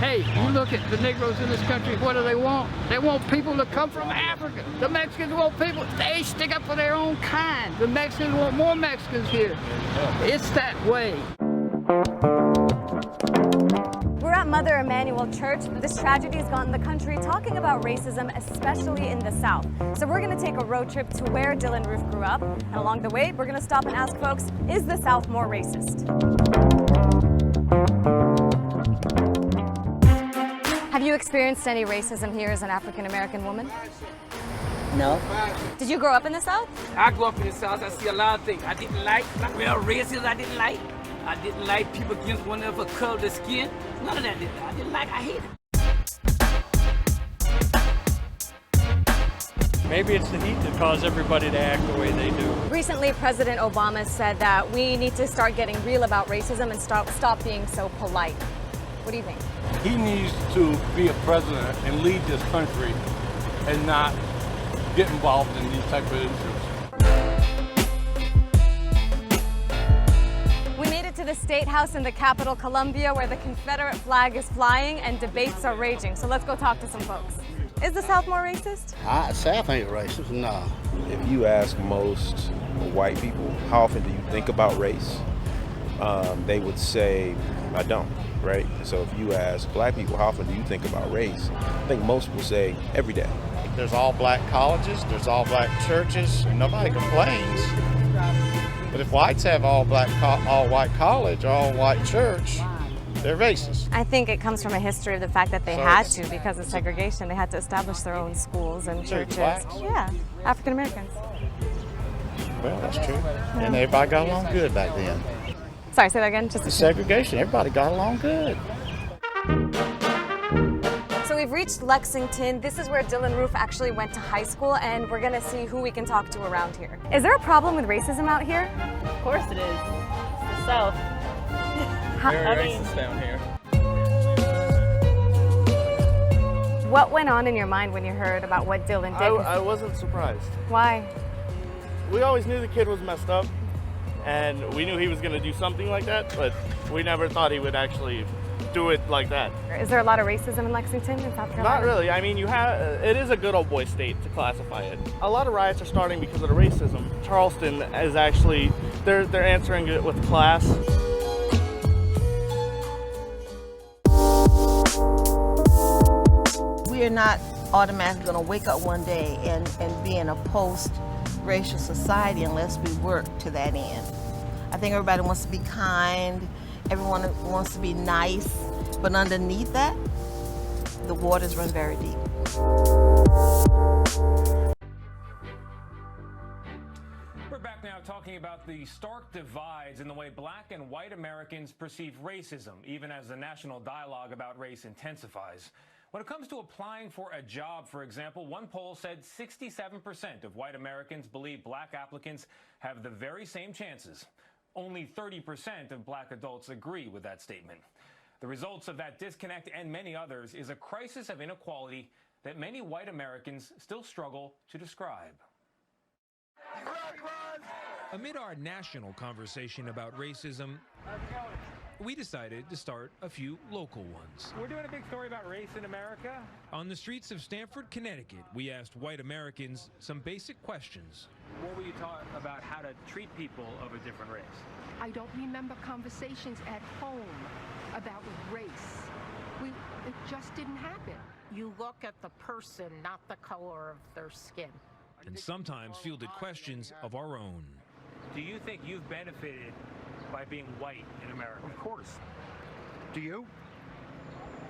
Hey, you look at the Negroes in this country, what do they want? They want people to come from Africa. The Mexicans want people, they stick up for their own kind. The Mexicans want more Mexicans here. It's that way. We're at Mother Emanuel Church. This tragedy has gotten the country talking about racism, especially in the South. So we're going to take a road trip to where Dylann Roof grew up. And along the way, we're going to stop and ask folks, is the South more racist? Have you experienced any racism here as an African-American woman? No. Did you grow up in the South? I grew up in the South. I see a lot of things I didn't like. Not real racism I didn't like. I didn't like people against one another color of their skin. None of that I didn't like. I hate it. Maybe it's the heat that caused everybody to act the way they do. Recently, President Obama said that we need to start getting real about racism and stop being so polite. What do you think? He needs to be a president and lead this country and not get involved in these type of issues. To the State House in the capital, Columbia, where the Confederate flag is flying and debates are raging. So let's go talk to some folks. Is the South more racist? South ain't racist, no. If you ask most white people, how often do you think about race? They would say, I don't, right? So if you ask black people, how often do you think about race? I think most will say every day. There's all black colleges, there's all black churches, and nobody complains. But if whites have all white college, all white church, they're racist. I think it comes from a history of the fact that they had to, because of segregation, they had to establish their own schools and churches. Yeah, African Americans. Well, that's true. Yeah. And everybody got along good back then. Sorry, say that again. Just the segregation, everybody got along good. So we've reached Lexington. This is where Dylann Roof actually went to high school, and we're gonna see who we can talk to around here. Is there a problem with racism out here? Of course it is. It's the South. Very racist down here. What went on in your mind when you heard about what Dylann did? I wasn't surprised. Why? We always knew the kid was messed up, and we knew he was gonna do something like that, but we never thought he would actually do it like that. Is there a lot of racism in Lexington, in South Carolina? Not really. I mean, it is a good old boy state to classify it. A lot of riots are starting because of the racism. Charleston is actually, they're answering it with class. We are not automatically going to wake up one day and be in a post-racial society unless we work to that end. I think everybody wants to be kind. Everyone wants to be nice, but underneath that, the waters run very deep. We're back now talking about the stark divides in the way black and white Americans perceive racism, even as the national dialogue about race intensifies. When it comes to applying for a job, for example, one poll said 67% of white Americans believe black applicants have the very same chances. Only 30% of black adults agree with that statement. The results of that disconnect and many others is a crisis of inequality that many white Americans still struggle to describe. Amid our national conversation about racism, we decided to start a few local ones. We're doing a big story about race in America. On the streets of Stamford, Connecticut, we asked white Americans some basic questions. What were you taught about how to treat people of a different race? I don't remember conversations at home about race. It just didn't happen. You look at the person, not the color of their skin. And sometimes fielded questions of our own. Do you think you've benefited by being white in America? Of course. Do you?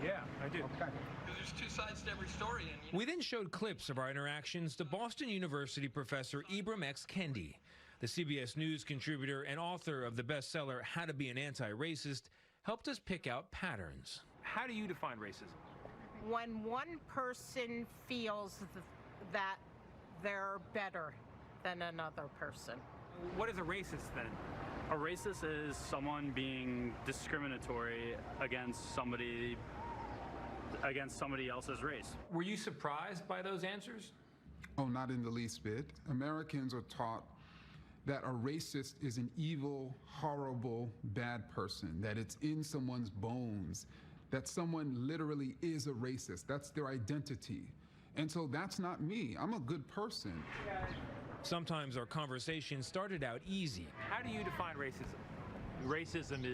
Yeah, I do. Okay. There's two sides to every story. We then showed clips of our interactions to Boston University professor Ibram X. Kendi. The CBS News contributor and author of the bestseller How to Be an Anti-Racist helped us pick out patterns. How do you define racism? When one person feels that they're better than another person. What is a racist then? A racist is someone being discriminatory against somebody else's race. Were you surprised by those answers? Oh, not in the least bit. Americans are taught that a racist is an evil, horrible, bad person, that it's in someone's bones that someone literally is a racist. That's their identity. And so that's not me. I'm a good person. Sometimes our conversation started out easy. How do you define racism? Racism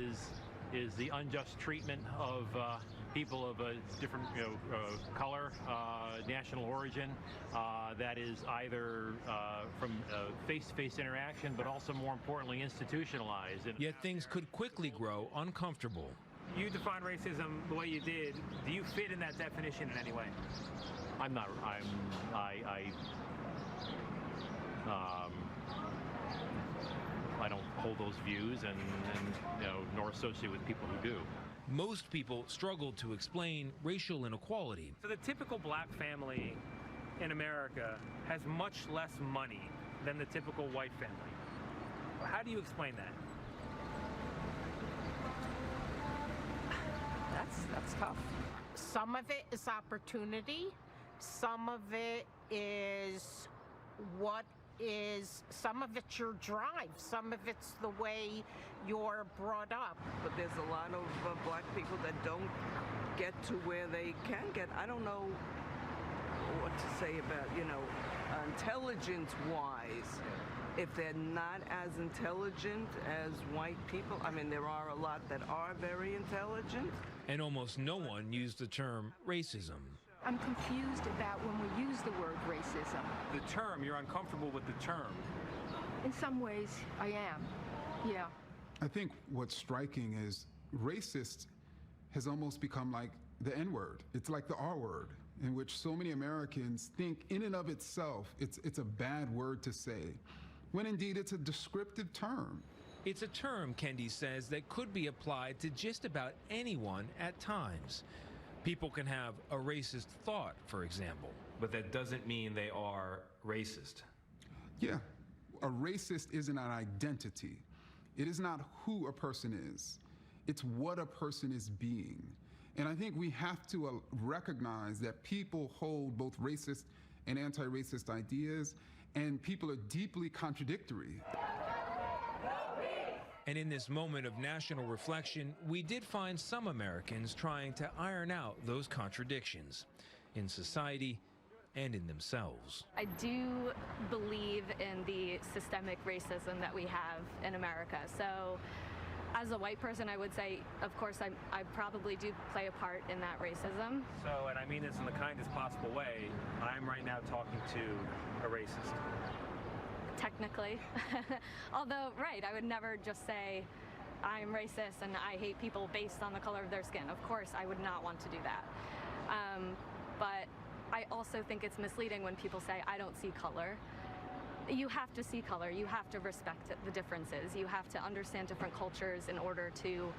is the unjust treatment of people of a different color, national origin, that is either from face-to-face interaction, but also more importantly institutionalized. Yet things could quickly grow uncomfortable. You define racism the way you did. Do you fit in that definition in any way? I'm not. I don't hold those views, and nor associate with people who do. Most people struggle to explain racial inequality. So the typical black family in America has much less money than the typical white family. How do you explain that? That's tough. Some of it is opportunity. Some of it is some of it's your drive. Some of it's the way you're brought up. But there's a lot of black people that don't get to where they can get. I don't know what to say about, intelligence-wise. If they're not as intelligent as white people, I mean, there are a lot that are very intelligent. And almost no one used the term racism. I'm confused about when we use the word racism. The term, you're uncomfortable with the term. In some ways, I am, yeah. I think what's striking is racist has almost become like the N-word. It's like the R-word, in which so many Americans think in and of itself it's a bad word to say, when indeed it's a descriptive term. It's a term, Kendi says, that could be applied to just about anyone at times. People can have a racist thought, for example. But that doesn't mean they are racist. Yeah, a racist isn't an identity. It is not who a person is. It's what a person is being. And I think we have to recognize that people hold both racist and anti-racist ideas, and people are deeply contradictory. And in this moment of national reflection, we did find some Americans trying to iron out those contradictions in society and in themselves. I do believe in the systemic racism that we have in America. So as a white person, I would say, of course, I probably do play a part in that racism. So, and I mean this in the kindest possible way, I'm right now talking to a racist. Technically. Although, right, I would never just say I'm racist and I hate people based on the color of their skin. Of course, I would not want to do that. But I also think it's misleading when people say, I don't see color. You have to see color. You have to respect the differences. You have to understand different cultures in order to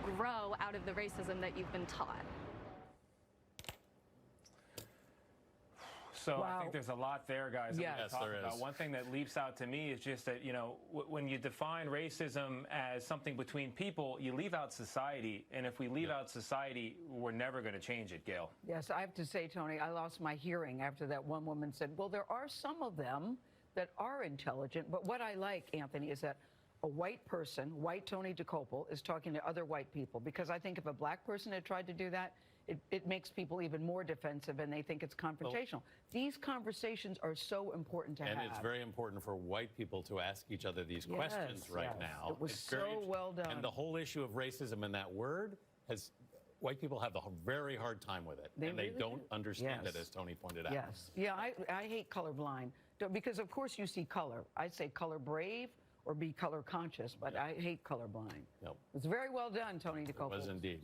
grow out of the racism that you've been taught. So I think there's a lot there, guys. Yes, there is. One thing that leaps out to me is just that, when you define racism as something between people, you leave out society. And if we leave out society, we're never going to change it, Gail. Yes, I have to say, Tony, I lost my hearing after that one woman said, well, there are some of them that are intelligent. But what I like, Anthony, is that a white person, white Tony Dokoupil, is talking to other white people. Because I think if a black person had tried to do that, it makes people even more defensive and they think it's confrontational. These conversations are so important to have. And it's very important for white people to ask each other these questions right now. It was so well done. And the whole issue of racism in that word white people have a very hard time with it. They really don't understand it, as Tony pointed out. Yes. Yeah, I hate colorblind because, of course, you see color. I'd say color brave or be color conscious, but I hate colorblind. Yep. It's very well done, Tony Dokoupil. It was indeed.